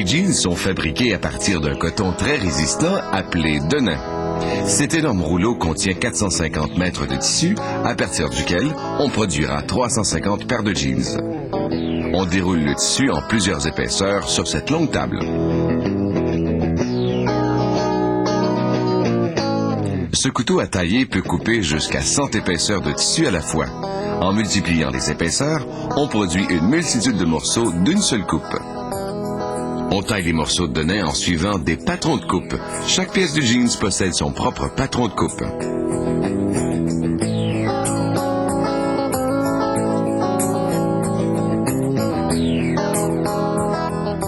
Les jeans sont fabriqués à partir d'un coton très résistant appelé denim. Cet énorme rouleau contient 450 mètres de tissu, à partir duquel on produira 350 paires de jeans. On déroule le tissu en plusieurs épaisseurs sur cette longue table. Ce couteau à tailler peut couper jusqu'à 100 épaisseurs de tissu à la fois. En multipliant les épaisseurs, on produit une multitude de morceaux d'une seule coupe. On taille les morceaux de denim en suivant des patrons de coupe. Chaque pièce de jeans possède son propre patron de coupe.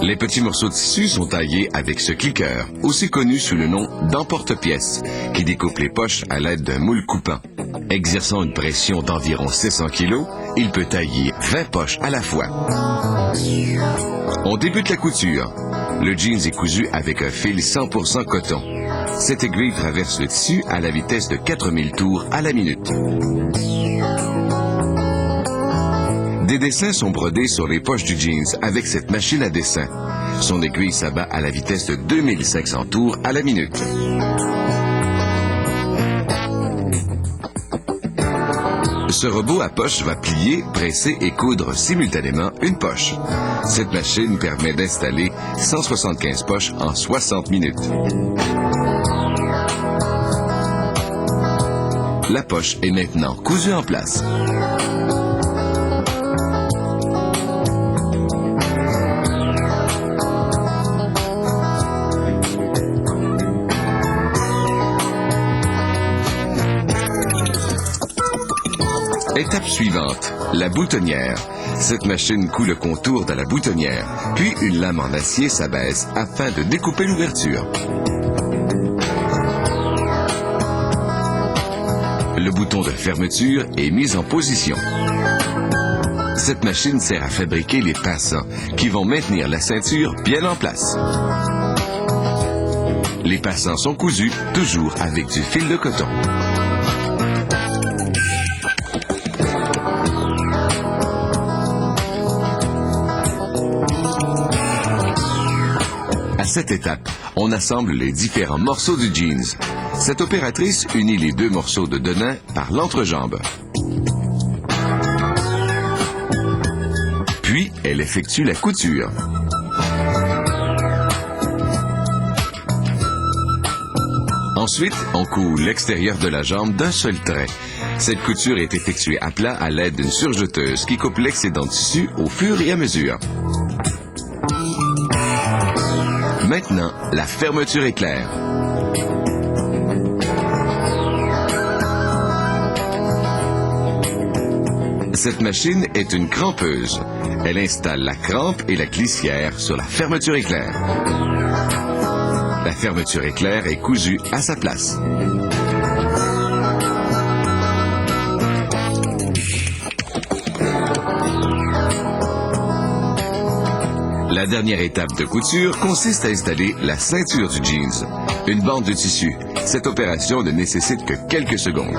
Les petits morceaux de tissu sont taillés avec ce cliqueur, aussi connu sous le nom d'emporte-pièce, qui découpe les poches à l'aide d'un moule coupant. Exerçant une pression d'environ 600 kg, il peut tailler 20 poches à la fois. On débute la couture. Le jeans est cousu avec un fil 100% coton. Cette aiguille traverse le tissu à la vitesse de 4000 tours à la minute. Des dessins sont brodés sur les poches du jeans avec cette machine à dessin. Son aiguille s'abat à la vitesse de 2500 tours à la minute. Ce robot à poche va plier, presser et coudre simultanément une poche. Cette machine permet d'installer 175 poches en 60 minutes. La poche est maintenant cousue en place. Étape suivante, la boutonnière. Cette machine coud le contour de la boutonnière, puis une lame en acier s'abaisse afin de découper l'ouverture. Le bouton de fermeture est mis en position. Cette machine sert à fabriquer les passants qui vont maintenir la ceinture bien en place. Les passants sont cousus, toujours avec du fil de coton. À cette étape, on assemble les différents morceaux du jeans. Cette opératrice unit les deux morceaux de denim par l'entrejambe. Puis, elle effectue la couture. Ensuite, on coud l'extérieur de la jambe d'un seul trait. Cette couture est effectuée à plat à l'aide d'une surjeteuse qui coupe l'excédent de tissu au fur et à mesure. Maintenant, la fermeture éclair. Cette machine est une crampeuse. Elle installe la crampe et la glissière sur la fermeture éclair. La fermeture éclair est cousue à sa place. La dernière étape de couture consiste à installer la ceinture du jeans, une bande de tissu. Cette opération ne nécessite que quelques secondes.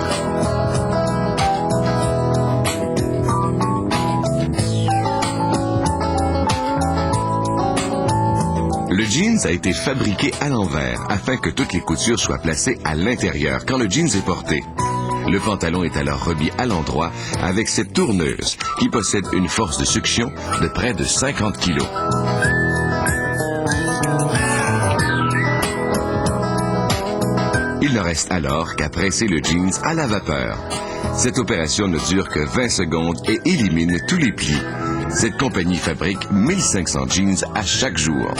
Le jeans a été fabriqué à l'envers afin que toutes les coutures soient placées à l'intérieur quand le jeans est porté. Le pantalon est alors remis à l'endroit avec cette tourneuse qui possède une force de succion de près de 50 kg. Il ne reste alors qu'à presser le jeans à la vapeur. Cette opération ne dure que 20 secondes et élimine tous les plis. Cette compagnie fabrique 1500 jeans à chaque jour.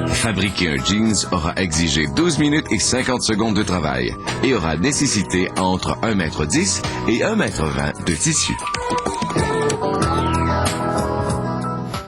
Fabriquer un jeans aura exigé 12 minutes et 50 secondes de travail et aura nécessité entre 1,10 m et 1,20 m de tissu.